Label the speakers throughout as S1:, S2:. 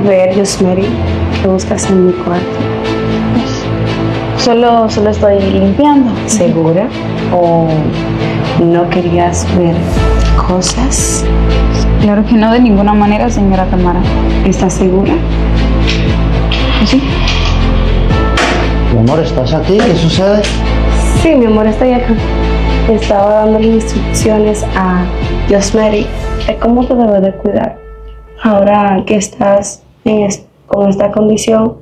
S1: ver, Yosmeri, ¿qué buscas en mi cuarto?
S2: Solo estoy limpiando.
S1: ¿Segura? ¿O no querías ver cosas?
S2: Claro que no, de ninguna manera, señora Tamara.
S1: ¿Estás segura?
S2: Sí.
S3: Mi amor, ¿estás aquí? ¿Qué sucede?
S1: Sí, mi amor, estoy acá. Estaba dando instrucciones a Yosmeri de cómo te debes de cuidar. Ahora que estás con esta condición,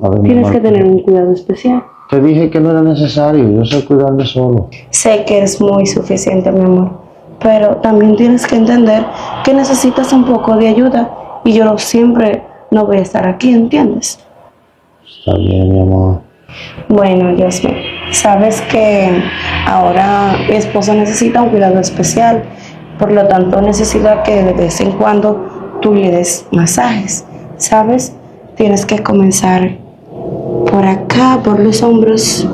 S3: A ver, mi
S1: tienes
S3: amor,
S1: que tener un cuidado especial.
S3: te dije que no era necesario, yo sé cuidarme solo.
S1: Sé que es muy suficiente, mi amor, pero también tienes que entender que necesitas un poco de ayuda y yo siempre no voy a estar aquí, ¿entiendes?
S3: Está bien, mi amor.
S1: Bueno, Yosme, sabes que ahora mi esposo necesita un cuidado especial, por lo tanto necesita que de vez en cuando tú le des masajes, ¿sabes? Tienes que comenzar por acá, por los hombros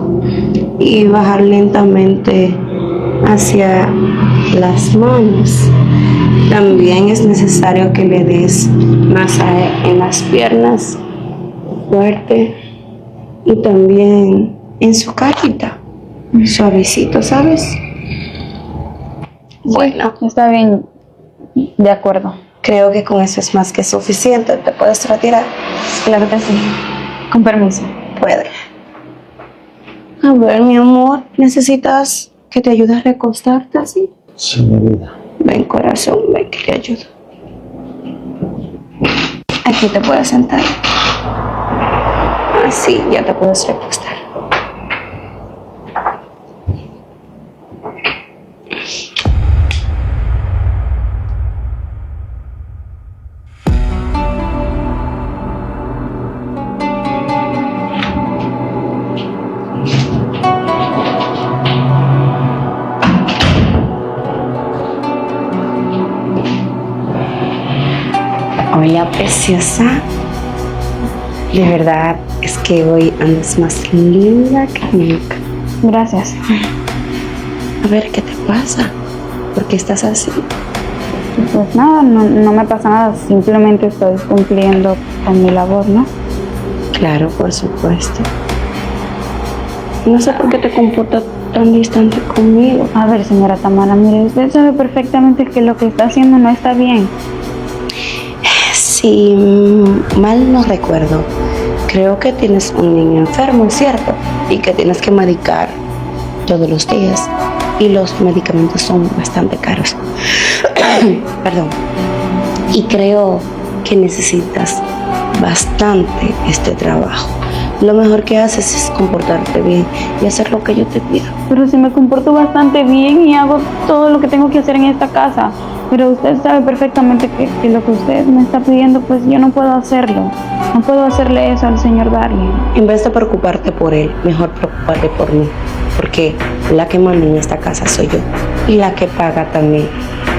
S1: y bajar lentamente hacia las manos. También es necesario que le des masaje en las piernas, fuerte, y también en su carita, suavecito, ¿sabes? Bueno,
S2: Está bien, de acuerdo.
S1: creo que con eso es más que suficiente. ¿Te puedes retirar?
S2: Claro que sí. Con permiso.
S1: Puede. A ver, mi amor, ¿necesitas que te ayude a recostarte así?
S3: Sí, mi vida.
S1: Ven, corazón, ven que te ayudo. Aquí te puedes sentar. Así, ya te puedes recostar. Hola, preciosa. De verdad es que hoy andas más linda que nunca.
S2: Gracias.
S1: A ver, ¿qué te pasa? ¿Por qué estás así?
S2: Pues nada, no me pasa nada. Simplemente estoy cumpliendo con mi labor, ¿no?
S1: Claro, por supuesto. No sé por qué te comportas tan distante conmigo.
S2: A ver, señora Tamara, mire, usted sabe perfectamente que lo que está haciendo no está bien.
S1: Si mal no recuerdo, creo que tienes un niño enfermo, ¿cierto? Y que tienes que medicar todos los días. Y los medicamentos son bastante caros. Perdón. Y creo que necesitas bastante este trabajo. Lo mejor que haces es comportarte bien y hacer lo que yo te pido.
S2: Pero si me comporto bastante bien y hago todo lo que tengo que hacer en esta casa. Pero usted sabe perfectamente que lo que usted me está pidiendo, pues yo no puedo hacerlo. No puedo hacerle eso al señor Darien.
S1: En vez de preocuparte por él, mejor preocuparte por mí. Porque la que manda en esta casa soy yo. Y la que paga también.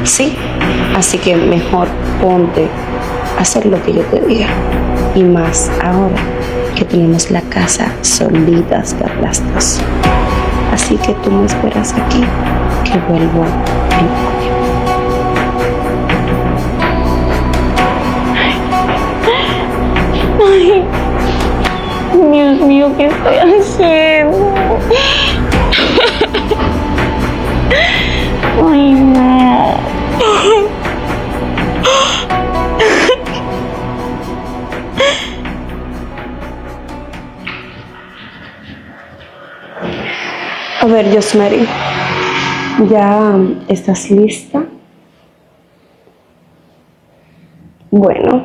S1: Sí. Así que mejor ponte a hacer lo que yo te diga. Y más ahora que tenemos la casa solitas para las dos. Así que tú me esperas aquí, que vuelvo en poco.
S2: Ay, Dios mío, ¿qué estoy haciendo? Ay, no.
S1: A ver, Yosmeri, ¿ya estás lista? Bueno.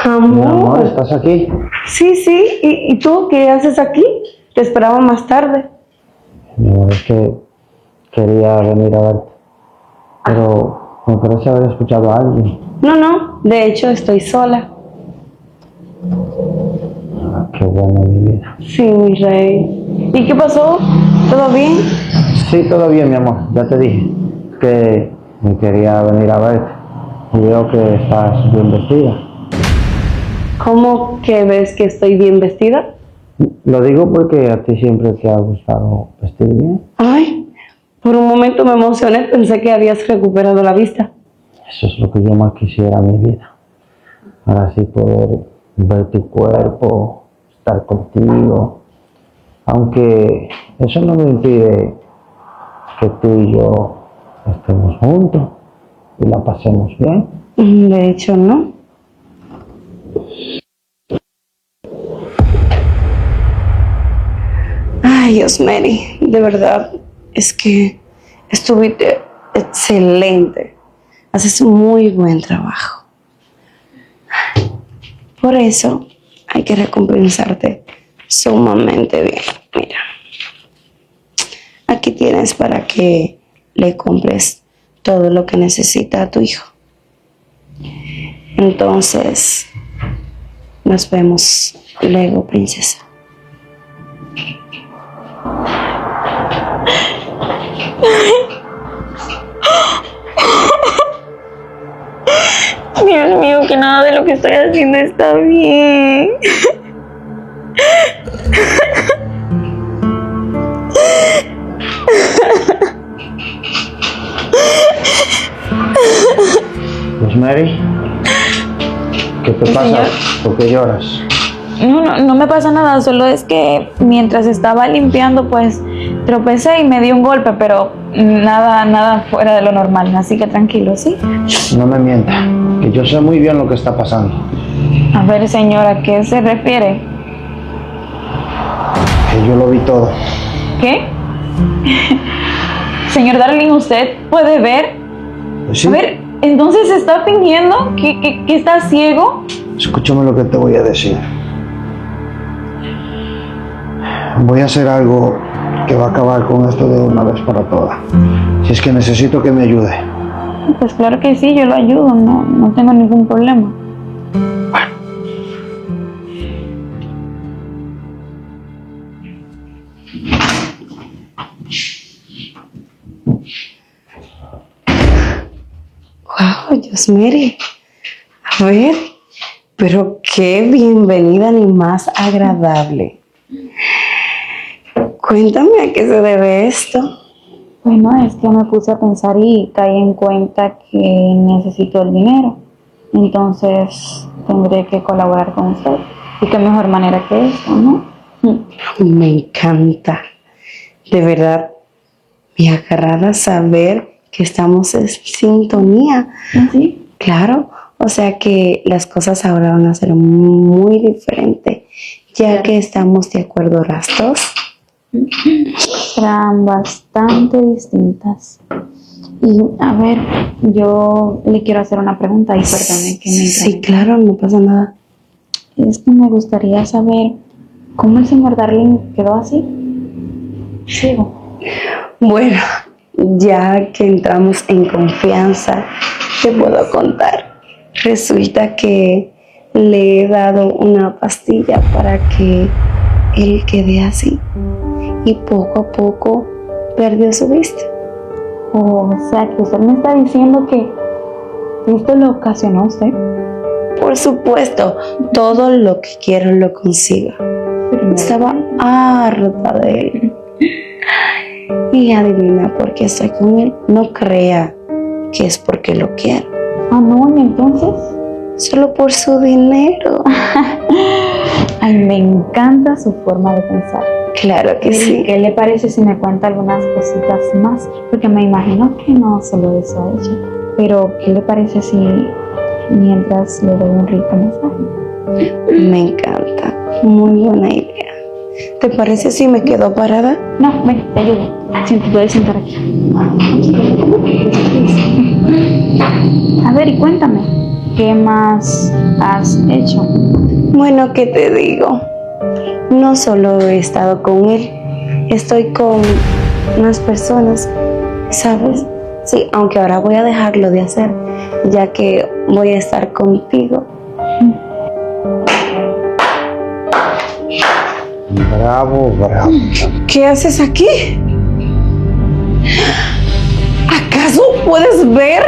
S3: Mi amor,
S1: Amor.
S3: ¿estás aquí?
S1: Sí, sí. ¿Y tú qué haces aquí? Te esperaba más tarde.
S3: Mi amor, es que quería venir a verte. Pero me parece haber escuchado a alguien.
S1: No. De hecho, estoy sola.
S3: Ah, qué bueno, mi vida.
S1: Sí, mi rey. ¿Y qué pasó? ¿Todo bien?
S3: Sí, todo bien, mi amor. Ya te dije que quería venir a verte. Y veo que estás bien vestida.
S1: ¿Cómo que ves que estoy bien vestida?
S3: Lo digo porque a ti siempre te ha gustado vestir bien.
S1: Ay, por un momento momento me emocioné, pensé que habías recuperado la vista.
S3: Eso es lo que yo más quisiera en mi vida. Para así poder ver tu cuerpo, estar contigo. Aunque eso no me impide que tú y yo estemos juntos y la pasemos bien.
S1: De hecho, no. Ay, Dios, Mary, de verdad, es que estuviste excelente. Haces un muy buen trabajo. Por eso hay que recompensarte sumamente bien. Mira, aquí tienes para que le compres todo lo que necesita a tu hijo. Entonces, nos vemos luego, princesa.
S2: Dios mío, que nada de lo que estoy haciendo está bien.
S3: Rosemary, ¿qué te pasa?
S2: Señor.
S3: ¿Por qué lloras?
S2: No me pasa nada, solo es que mientras estaba limpiando, pues tropecé y me di un golpe, pero nada fuera de lo normal, así que tranquilo, ¿sí?
S3: No me mienta, que yo sé muy bien lo que está pasando.
S2: A ver, señora, ¿a qué se refiere?
S3: Que yo lo vi todo.
S2: ¿Qué? Señor Darling, ¿usted puede ver?
S3: Pues sí.
S2: A ver, entonces está fingiendo que está ciego.
S3: Escúchame lo que te voy a decir. Voy a hacer algo que va a acabar con esto de una vez para todas. Si es que necesito que me ayude.
S2: Pues claro que sí, yo lo ayudo, no tengo ningún problema.
S1: Wow, Dios, mire. A ver, pero qué bienvenida ni más agradable. Cuéntame a qué se debe esto.
S2: Bueno, es que me puse a pensar y caí en cuenta que necesito el dinero. Entonces tendré que colaborar con usted. Y qué mejor manera que eso, ¿no?
S1: Me encanta. De verdad, me agrada saber que estamos en sintonía.
S2: ¿Sí?
S1: Claro, o sea que las cosas ahora van a ser muy diferentes, ya
S2: Claro.
S1: que estamos de acuerdo las dos.
S2: Serán bastante distintas. Y a ver, yo le quiero hacer una pregunta y perdone que me
S1: Sí,
S2: interrumpa.
S1: claro, no pasa nada.
S2: Es que me gustaría saber cómo el señor Darling quedó así. Ciego.
S1: Bueno, ya que entramos en confianza, te puedo contar. Resulta que le he dado una pastilla para que él quede así. Y poco a poco perdió su vista.
S2: O sea, que usted me está diciendo que esto lo ocasionó usted.
S1: Por supuesto, todo lo que quiero lo consigo. Estaba harta de él. Y adivina por qué estoy con él. No crea que es porque lo quiero.
S2: Ah, no, y entonces.
S1: Solo por su dinero.
S2: Ay, me encanta su forma de pensar.
S1: Claro que sí.
S2: ¿Qué le parece si me cuenta algunas cositas más? Porque me imagino que no solo eso ha hecho. Pero, ¿qué le parece si mientras le doy un rico masaje?
S1: Me encanta. Muy buena idea. ¿Te parece si me quedo parada?
S2: No, ven, te ayudo. Te puedes sentar aquí. A ver, y cuéntame, ¿qué más has hecho?
S1: Bueno, ¿qué te digo? No solo he estado con él, estoy con unas personas, ¿sabes? Sí, aunque ahora voy a dejarlo de hacer, ya que voy a estar contigo.
S3: Bravo, bravo.
S1: ¿Qué haces aquí? ¿Acaso puedes ver?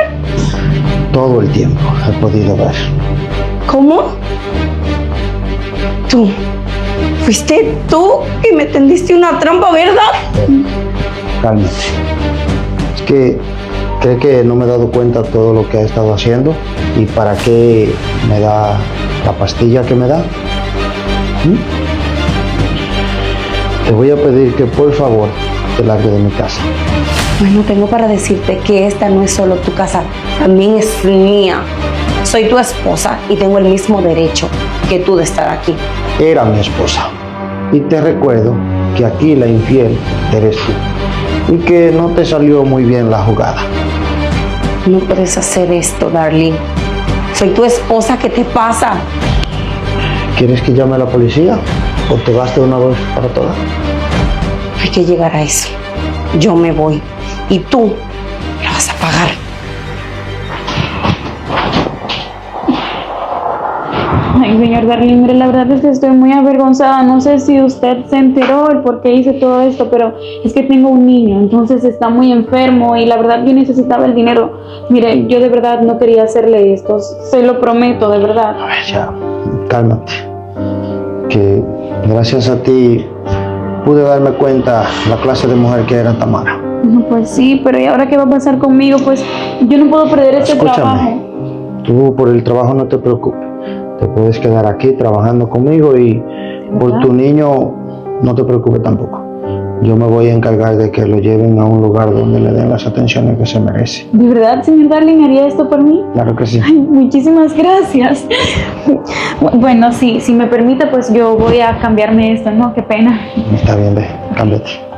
S3: Todo el tiempo he podido ver.
S1: ¿Cómo? Fuiste tú que me tendiste una trampa, ¿verdad?
S3: Cálmate. Es que cree que no me he dado cuenta de todo lo que ha estado haciendo y para qué me da la pastilla que me da. Te voy a pedir que por favor te largue de mi casa.
S1: Bueno, tengo para decirte que esta no es solo tu casa, también es mía. Soy tu esposa y tengo el mismo derecho que tú de estar aquí.
S3: Era mi esposa. Y te recuerdo que aquí la infiel eres tú. Y que no te salió muy bien la jugada.
S1: No puedes hacer esto, Darlene. Soy tu esposa, ¿qué te pasa?
S3: ¿Quieres que llame a la policía? ¿O te vas de una vez para todas?
S1: Hay que llegar a eso. Yo me voy y tú la vas a pagar.
S2: Ay, señor Darlene, mire, la verdad es que estoy muy avergonzada. No sé si usted se enteró el por qué hice todo esto, pero es que tengo un niño, entonces está muy enfermo y la verdad yo necesitaba el dinero. Mire, yo de verdad no quería hacerle esto, se lo prometo, de verdad.
S3: A ver, ya, cálmate. Que gracias a ti pude darme cuenta la clase de mujer que era Tamara.
S2: No, pues sí, pero ¿y ahora qué va a pasar conmigo? Pues yo no puedo perder este trabajo.
S3: Escúchame, tú por el trabajo no te preocupes. Te puedes quedar aquí trabajando conmigo y por tu niño no te preocupes tampoco. Yo me voy a encargar de que lo lleven a un lugar donde le den las atenciones que se merece.
S2: ¿De verdad, señor Darling, haría esto por mí?
S3: Claro que sí.
S2: Ay, muchísimas gracias. Bueno, sí, si me permite, pues yo voy a cambiarme esto, ¿no? Qué pena.
S3: Está bien, ve, cámbiate.